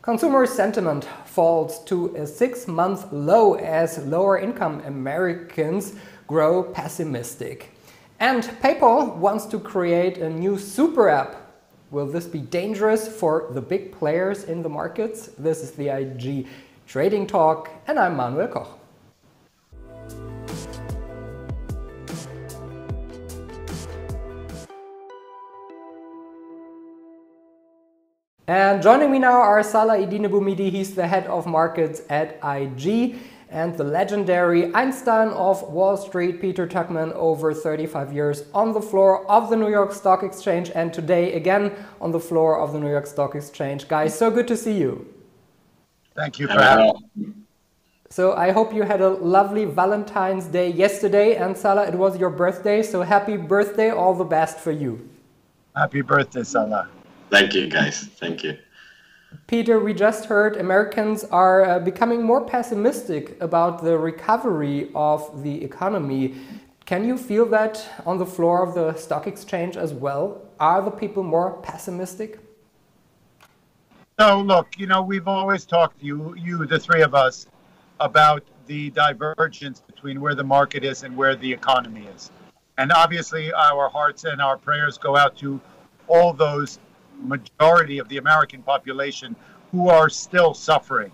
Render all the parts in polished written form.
Consumer sentiment falls to a 6-month low as lower-income Americans grow pessimistic. And PayPal wants to create a new super app. Will this be dangerous for the big players in the markets? This is the IG Trading Talk, and I'm Manuel Koch. And joining me now are Salah Eddine Bouhmidi, he's the head of markets at IG, and the legendary Einstein of Wall Street, Peter Tuchman, over 35 years on the floor of the New York Stock Exchange, and today again on the floor of the New York Stock Exchange. Guys, so good to see you. Thank you for having me. So I hope you had a lovely Valentine's Day yesterday, and Salah, it was your birthday, so happy birthday, all the best for you. Happy birthday, Salah. Thank you, guys. Thank you. Peter, we just heard Americans are becoming more pessimistic about the recovery of the economy. Can you feel that on the floor of the stock exchange as well? Are the people more pessimistic? So look, we've always talked to you, the three of us, about the divergence between where the market is and where the economy is. And obviously our hearts and our prayers go out to all those majority of the American population who are still suffering,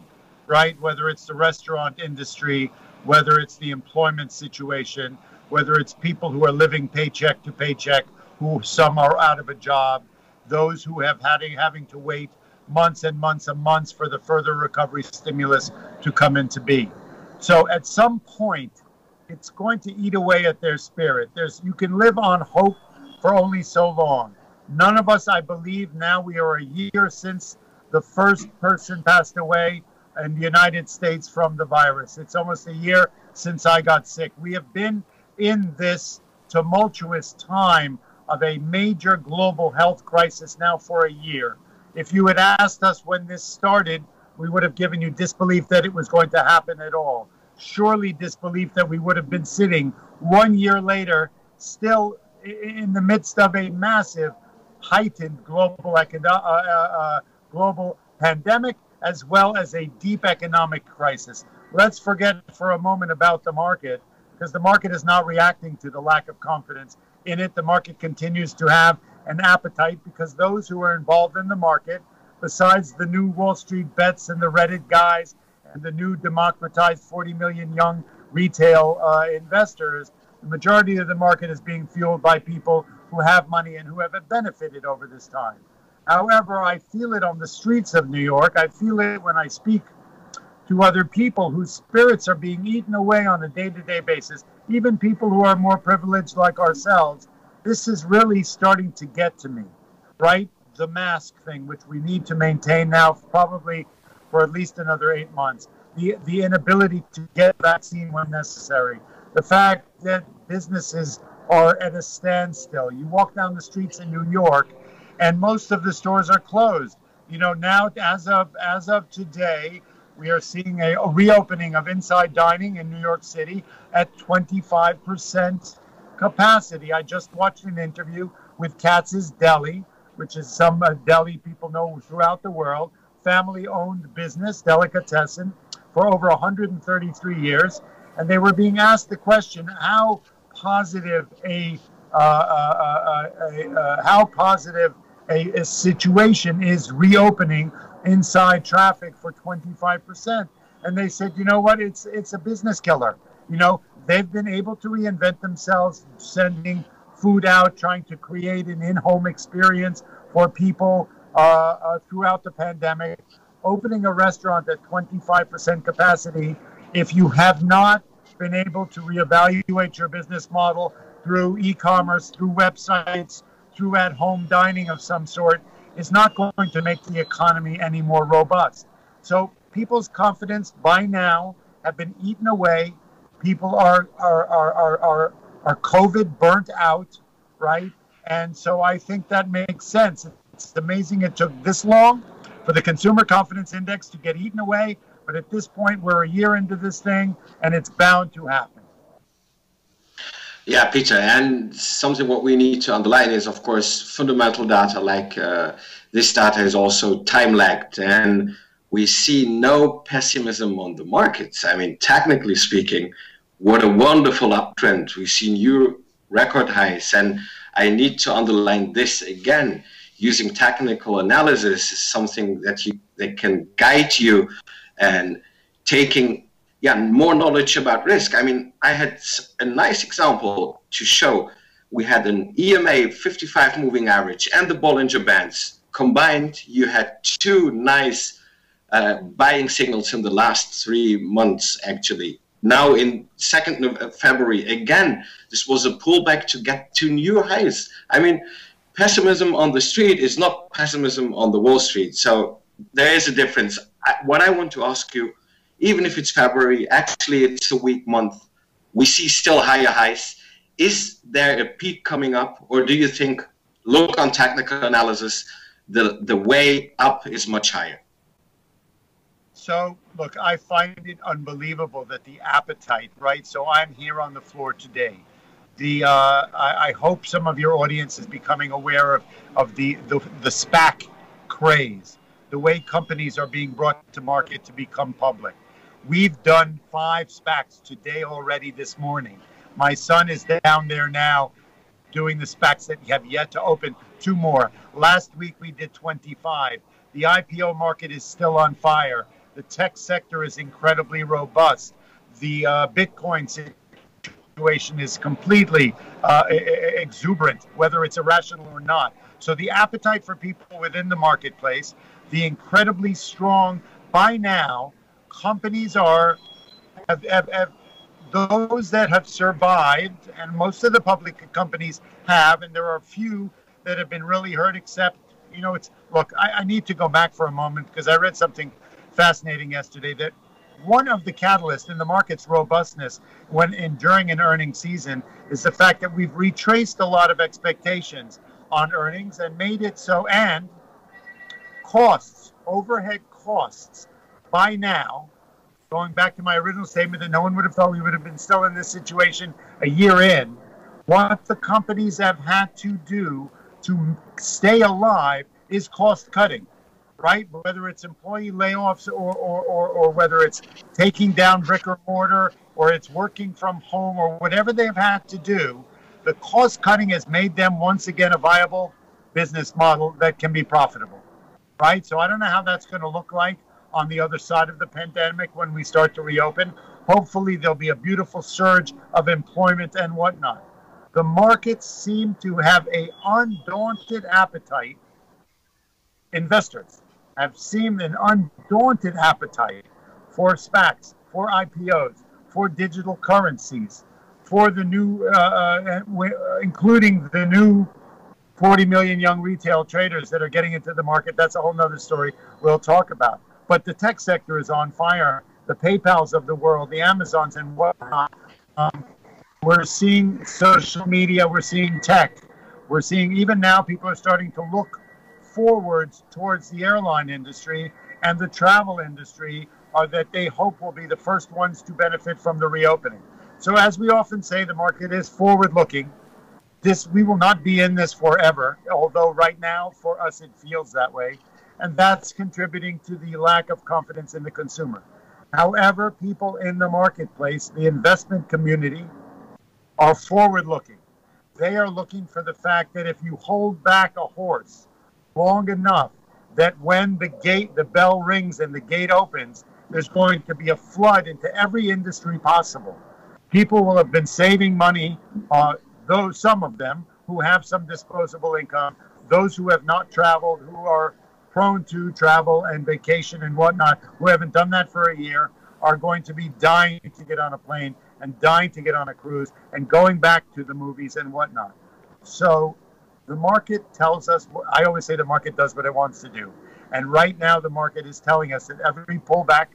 right? Whether it's the restaurant industry, whether it's the employment situation, whether it's people who are living paycheck to paycheck, who some are out of a job, those who have having to wait months and months and months for the further recovery stimulus to come into being. So at some point, it's going to eat away at their spirit. You can live on hope for only so long. None of us, I believe, now we are a year since the first person passed away in the United States from the virus. It's almost a year since I got sick. We have been in this tumultuous time of a major global health crisis now for a year. If you had asked us when this started, we would have given you disbelief that it was going to happen at all. Surely disbelief that we would have been sitting 1 year later, still in the midst of a massive heightened global pandemic, as well as a deep economic crisis. Let's forget for a moment about the market, because the market is not reacting to the lack of confidence in it. The market continues to have an appetite because those who are involved in the market, besides the new Wall Street bets and the Reddit guys and the new democratized 40 million young retail investors, the majority of the market is being fueled by people who have money and who have benefited over this time. However, I feel it on the streets of New York. I feel it when I speak to other people whose spirits are being eaten away on a day-to-day basis, even people who are more privileged like ourselves. This is really starting to get to me, right? The mask thing, which we need to maintain now probably for at least another 8 months. The inability to get vaccine when necessary. The fact that businesses are at a standstill. You walk down the streets in New York and most of the stores are closed. Now as of today, we are seeing a reopening of inside dining in New York City at 25% capacity. I just watched an interview with Katz's Deli, which is some deli people know throughout the world, family-owned business, delicatessen, for over 133 years. And they were being asked the question, how positive a situation is reopening inside traffic for 25%. And they said, you know what, it's a business killer. They've been able to reinvent themselves, sending food out, trying to create an in-home experience for people throughout the pandemic. Opening a restaurant at 25% capacity, if you have not been able to reevaluate your business model through e-commerce, through websites, through at-home dining of some sort, is not going to make the economy any more robust. So people's confidence by now have been eaten away. People are COVID burnt out, right? And so I think that makes sense. It's amazing it took this long for the consumer confidence index to get eaten away. But at this point, we're a year into this thing, and it's bound to happen. Yeah, Peter, and something what we need to underline is, of course, fundamental data like this data is also time lagged. And we see no pessimism on the markets. I mean, technically speaking, what a wonderful uptrend. We've seen new record highs. And I need to underline this again. Using technical analysis is something that can guide you and taking more knowledge about risk. I mean, I had a nice example to show. We had an EMA 55 moving average and the Bollinger Bands. Combined, you had two nice buying signals in the last 3 months, actually. Now in 2nd of February, again, this was a pullback to get to new highs. I mean, pessimism on the street is not pessimism on the Wall Street. So there is a difference. What I want to ask you, even if it's February, actually it's a weak month, we see still higher highs. Is there a peak coming up, or do you think, look on technical analysis, the way up is much higher? So, look, I find it unbelievable that the appetite, right? So I'm here on the floor today. I hope some of your audience is becoming aware of the SPAC craze, the way companies are being brought to market to become public. We've done 5 SPACs today already this morning. My son is down there now doing the SPACs that have yet to open, 2 more. Last week we did 25. The IPO market is still on fire. The tech sector is incredibly robust. The Bitcoin situation is completely exuberant, whether it's irrational or not. So the appetite for people within the marketplace, the incredibly strong, by now, companies have those that have survived, and most of the public companies have, and there are a few that have been really hurt, except, look, I need to go back for a moment because I read something fascinating yesterday that one of the catalysts in the market's robustness during an earnings season is the fact that we've retraced a lot of expectations on earnings and made it so, and costs, overhead costs, by now, going back to my original statement that no one would have thought we would have been still in this situation a year in, what the companies have had to do to stay alive is cost cutting, right? Whether it's employee layoffs or whether it's taking down brick or mortar or it's working from home or whatever they've had to do, the cost cutting has made them once again a viable business model that can be profitable, right? So I don't know how that's going to look like on the other side of the pandemic when we start to reopen. Hopefully there'll be a beautiful surge of employment and whatnot. The markets seem to have an undaunted appetite. Investors have seen an undaunted appetite for SPACs, for IPOs, for digital currencies, for the new, including the new 40 million young retail traders that are getting into the market. That's a whole nother story we'll talk about. But the tech sector is on fire. The PayPals of the world, the Amazons and whatnot. We're seeing social media. We're seeing tech. We're seeing even now people are starting to look forwards towards the airline industry and the travel industry that they hope will be the first ones to benefit from the reopening. So as we often say, the market is forward-looking. We will not be in this forever, although right now for us it feels that way. And that's contributing to the lack of confidence in the consumer. However, people in the marketplace, the investment community, are forward-looking. They are looking for the fact that if you hold back a horse long enough, that when the bell rings and the gate opens, there's going to be a flood into every industry possible. People will have been saving money, though some of them who have some disposable income, those who have not traveled, who are prone to travel and vacation and whatnot, who haven't done that for a year, are going to be dying to get on a plane and dying to get on a cruise and going back to the movies and whatnot. So the market tells us, I always say the market does what it wants to do. And right now the market is telling us that every pullback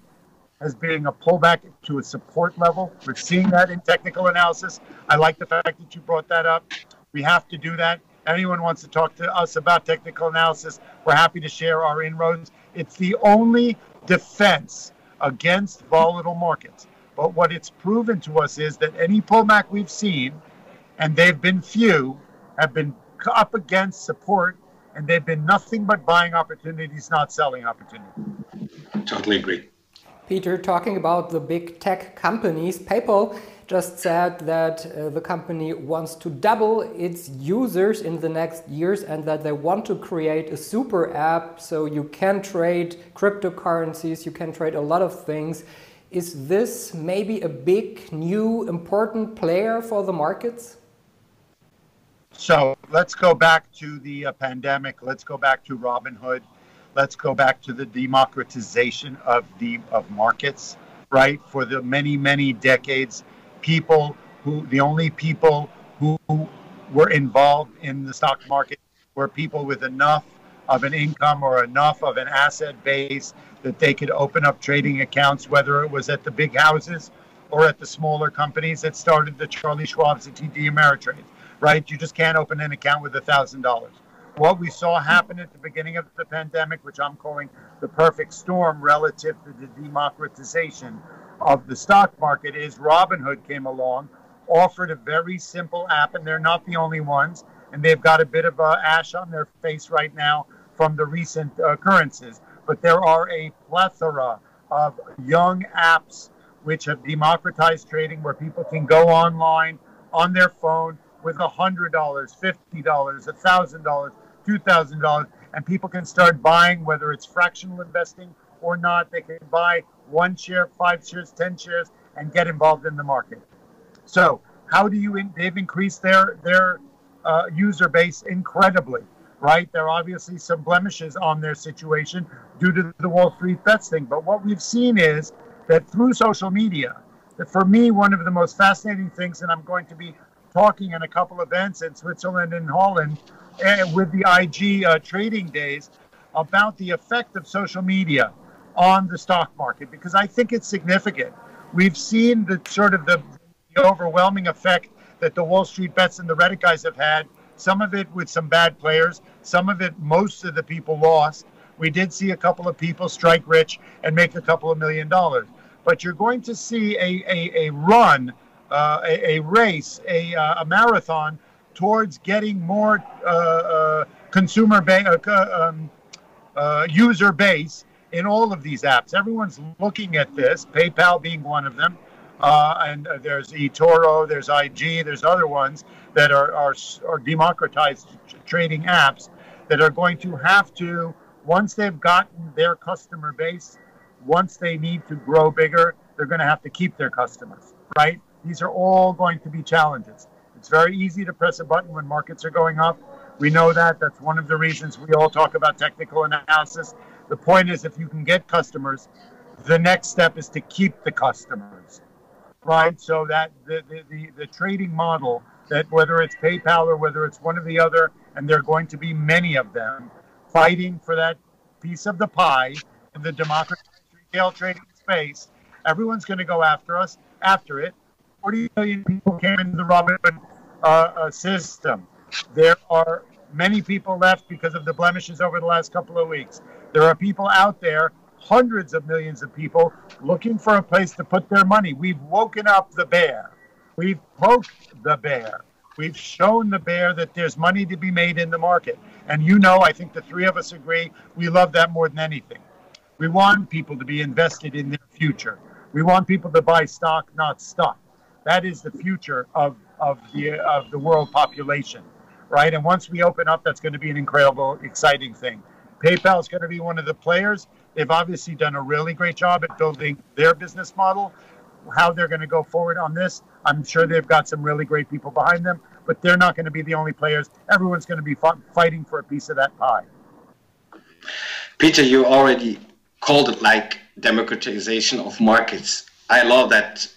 as being a pullback to a support level. We're seeing that in technical analysis. I like the fact that you brought that up. We have to do that. Anyone wants to talk to us about technical analysis, we're happy to share our inroads. It's the only defense against volatile markets. But what it's proven to us is that any pullback we've seen, and they've been few, have been up against support, and they've been nothing but buying opportunities, not selling opportunities. totally agree. Peter, talking about the big tech companies, PayPal just said that the company wants to double its users in the next years and that they want to create a super app so you can trade cryptocurrencies, you can trade a lot of things. Is this maybe a big, new, important player for the markets? So let's go back to the pandemic. Let's go back to Robinhood. Let's go back to the democratization of markets, right? For the many, many decades, the only people who were involved in the stock market were people with enough of an income or enough of an asset base that they could open up trading accounts, whether it was at the big houses or at the smaller companies that started the Charlie Schwab's, the TD Ameritrade, right? You just can't open an account with $1,000. What we saw happen at the beginning of the pandemic, which I'm calling the perfect storm relative to the democratization of the stock market, is Robinhood came along, offered a very simple app, and they're not the only ones, and they've got a bit of ash on their face right now from the recent occurrences. But there are a plethora of young apps which have democratized trading, where people can go online on their phone with $100, $50, $1,000, $2,000, and people can start buying, whether it's fractional investing or not. They can buy 1 share, 5 shares, 10 shares, and get involved in the market. So how do they've increased their user base incredibly, right? There are obviously some blemishes on their situation due to the Wall Street Bets thing. But what we've seen is that through social media, that for me, one of the most fascinating things, and I'm going to be talking in a couple of events in Switzerland and Holland with the IG trading days about the effect of social media on the stock market, because I think it's significant. We've seen the sort of the overwhelming effect that the Wall Street Bets and the Reddit guys have had, some of it with some bad players, some of it, most of the people lost. We did see a couple of people strike rich and make a couple of $1 million. But you're going to see a run, a race, a marathon towards getting more user base in all of these apps. Everyone's looking at this, PayPal being one of them. And there's eToro, there's IG, there's other ones that are democratized trading apps that are going to have to, once they've gotten their customer base, once they need to grow bigger, they're going to have to keep their customers, right? These are all going to be challenges. It's very easy to press a button when markets are going up. We know that. That's one of the reasons we all talk about technical analysis. The point is, if you can get customers, the next step is to keep the customers, right? So that the trading model, that whether it's PayPal or whether it's one of the other, and there are going to be many of them fighting for that piece of the pie in the democratized retail trading space, everyone's going to go after it. 40 million people came into the Robinhood system. There are many people left because of the blemishes over the last couple of weeks. There are people out there, hundreds of millions of people, looking for a place to put their money. We've woken up the bear. We've poked the bear. We've shown the bear that there's money to be made in the market. And I think the three of us agree, we love that more than anything. We want people to be invested in their future. We want people to buy stock, not stuff. That is the future of the world population, right? And once we open up, that's going to be an incredible, exciting thing. PayPal is going to be one of the players. They've obviously done a really great job at building their business model. How they're going to go forward on this, I'm sure they've got some really great people behind them, but they're not going to be the only players. Everyone's going to be fighting for a piece of that pie. Peter, you already called it like democratization of markets. I love that,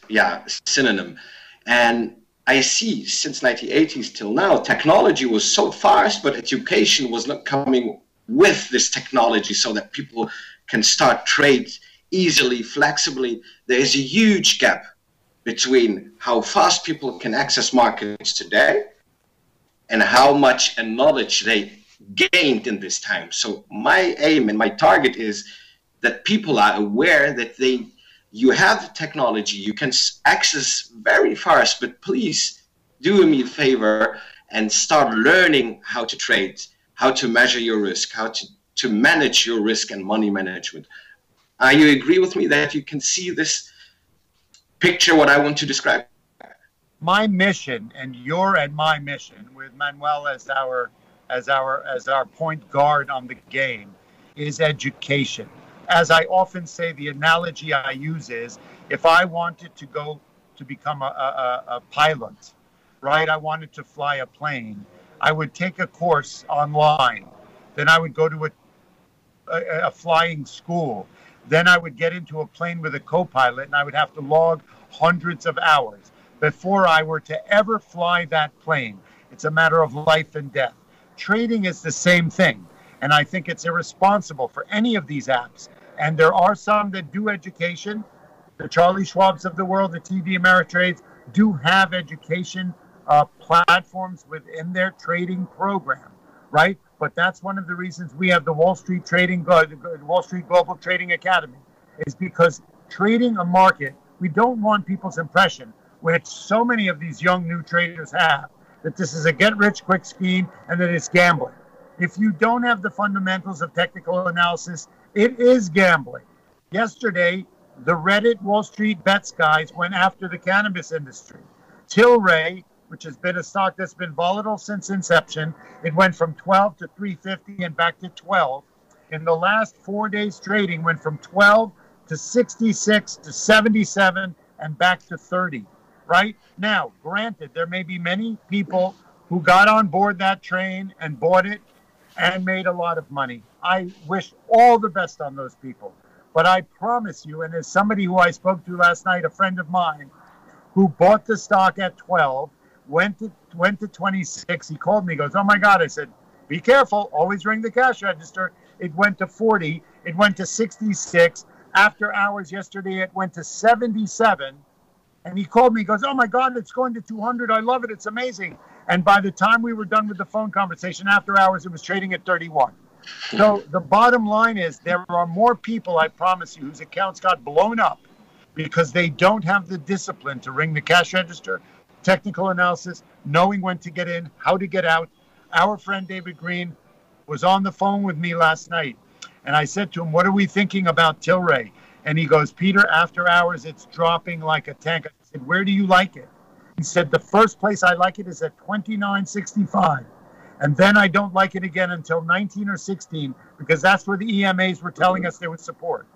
synonym. And I see since 1980s till now, technology was so fast, but education was not coming with this technology so that people can start trade easily, flexibly. There is a huge gap between how fast people can access markets today and how much knowledge they gained in this time. So my aim and my target is that people are aware that you have the technology, you can access very fast, but please do me a favor and start learning how to trade, how to measure your risk, how to manage your risk and money management. Are you agree with me that you can see this picture, what I want to describe? My mission and your and my mission, with Manuel as our point guard on the game, is education. As I often say, the analogy I use is, if I wanted to go to become a pilot, right? I wanted to fly a plane. I would take a course online. Then I would go to a flying school. Then I would get into a plane with a co-pilot, and I would have to log hundreds of hours before I were to ever fly that plane. It's a matter of life and death. Trading is the same thing. And I think it's irresponsible for any of these apps. And there are some that do education. The Charlie Schwabs of the world, the TD Ameritrades, do have education platforms within their trading program, right? But that's one of the reasons we have the Wall Street Global Trading Academy, is because trading a market, we don't want people's impression, which so many of these young new traders have, that this is a get-rich-quick scheme and that it's gambling. If you don't have the fundamentals of technical analysis, it is gambling. Yesterday, the Reddit Wall Street Bets guys went after the cannabis industry. Tilray, which has been a stock that's been volatile since inception, it went from 12 to 350 and back to 12. In the last 4 days trading, went from 12 to 66 to 77 and back to 30. Right? Now, granted, there may be many people who got on board that train and bought it and made a lot of money. I wish all the best on those people. But I promise you, and as somebody who I spoke to last night, a friend of mine, who bought the stock at 12, went to 26, he called me, he goes, oh my God. I said, be careful, always ring the cash register. It went to 40, it went to 66. After hours yesterday, it went to 77. And he called me, he goes, oh my God, it's going to 200. I love it. It's amazing. And by the time we were done with the phone conversation, after hours, it was trading at 31. So the bottom line is, there are more people, I promise you, whose accounts got blown up because they don't have the discipline to ring the cash register, technical analysis, knowing when to get in, how to get out. Our friend David Green was on the phone with me last night. And I said to him, what are we thinking about Tilray? And he goes, Peter, after hours, it's dropping like a tank. I said, where do you like it? He said, the first place I like it is at 29.65. And then I don't like it again until 19 or 16, because that's where the EMAs were telling us there was support.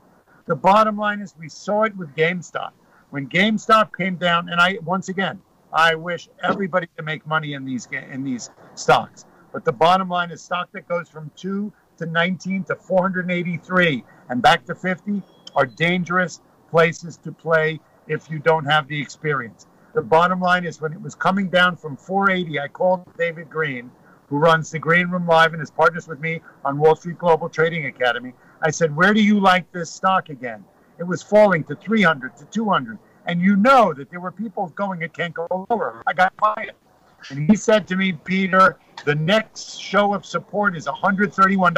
The bottom line is, we saw it with GameStop. When GameStop came down, and once again, I wish everybody to make money in these stocks. But the bottom line is, stock that goes from 2 to 19 to 483 and back to 50 are dangerous places to play if you don't have the experience. The bottom line is, when it was coming down from 480, I called David Green, who runs the Green Room Live and is partners with me on Wall Street Global Trading Academy. I said, where do you like this stock again? It was falling to 300, to 200. And you know that there were people going, it can't go lower. I got to buy it. And he said to me, Peter, the next show of support is $131.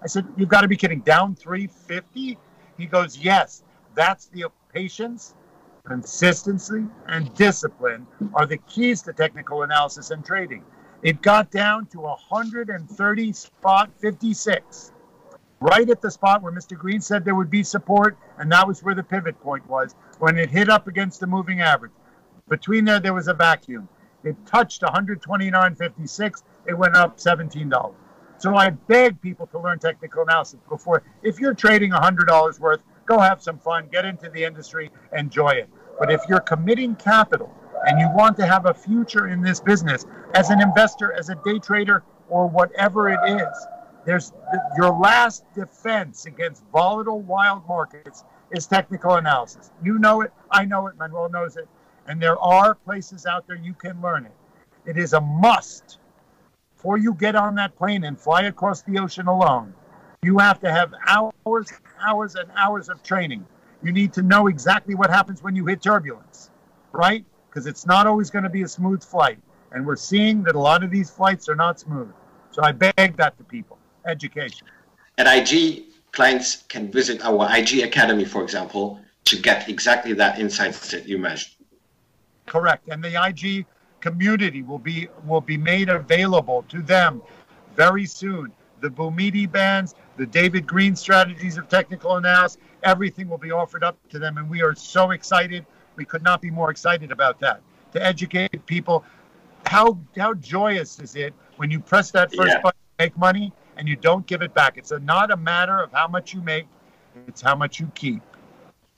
I said, you've got to be kidding. Down 350? He goes, yes, that's the patience, consistency, and discipline are the keys to technical analysis and trading. It got down to 130 spot 56, right at the spot where Mr. Green said there would be support, and that was where the pivot point was, when it hit up against the moving average. Between there was a vacuum. It touched 129.56. It went up $17. So I beg people to learn technical analysis before. If you're trading $100 worth, go have some fun, get into the industry, enjoy it. But if you're committing capital and you want to have a future in this business as an investor, as a day trader, or whatever it is, your last defense against volatile, wild markets is technical analysis. You know it, I know it, Manuel knows it, and there are places out there you can learn it. It is a must. Before you get on that plane and fly across the ocean alone, you have to have hours and hours of training. You need to know exactly what happens when you hit turbulence, right? Because it's not always going to be a smooth flight. And we're seeing that a lot of these flights are not smooth. So I beg that to people. Education. At IG, clients can visit our IG Academy, for example, to get exactly that insights that you mentioned. Correct. And the IG community will be made available to them very soon. The Bumidi bands, the David Green strategies of technical analysis. Everything will be offered up to them, and we are so excited. We could not be more excited about that. To educate people, how joyous is it when you press that first button to make money and you don't give it back? It's not a matter of how much you make, it's how much you keep.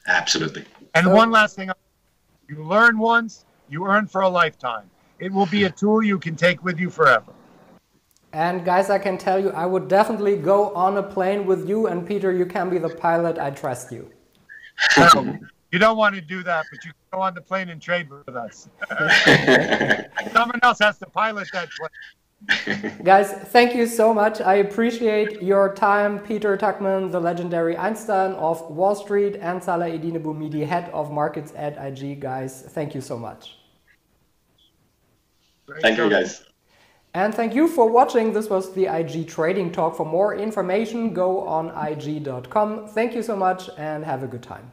Absolutely. And one last thing, you learn once, you earn for a lifetime. It will be a tool you can take with you forever. And guys, I can tell you, I would definitely go on a plane with you, and Peter, you can be the pilot. I trust you. No, you don't want to do that, but you can go on the plane and trade with us. Someone else has to pilot that plane. Guys, thank you so much. I appreciate your time. Peter Tuchman, the legendary Einstein of Wall Street, and Salah Eddine Bouhmidi, head of markets at IG. Guys, thank you so much. Thank you, guys. And thank you for watching. This was the IG Trading Talk. For more information, go on IG.com. Thank you so much and have a good time.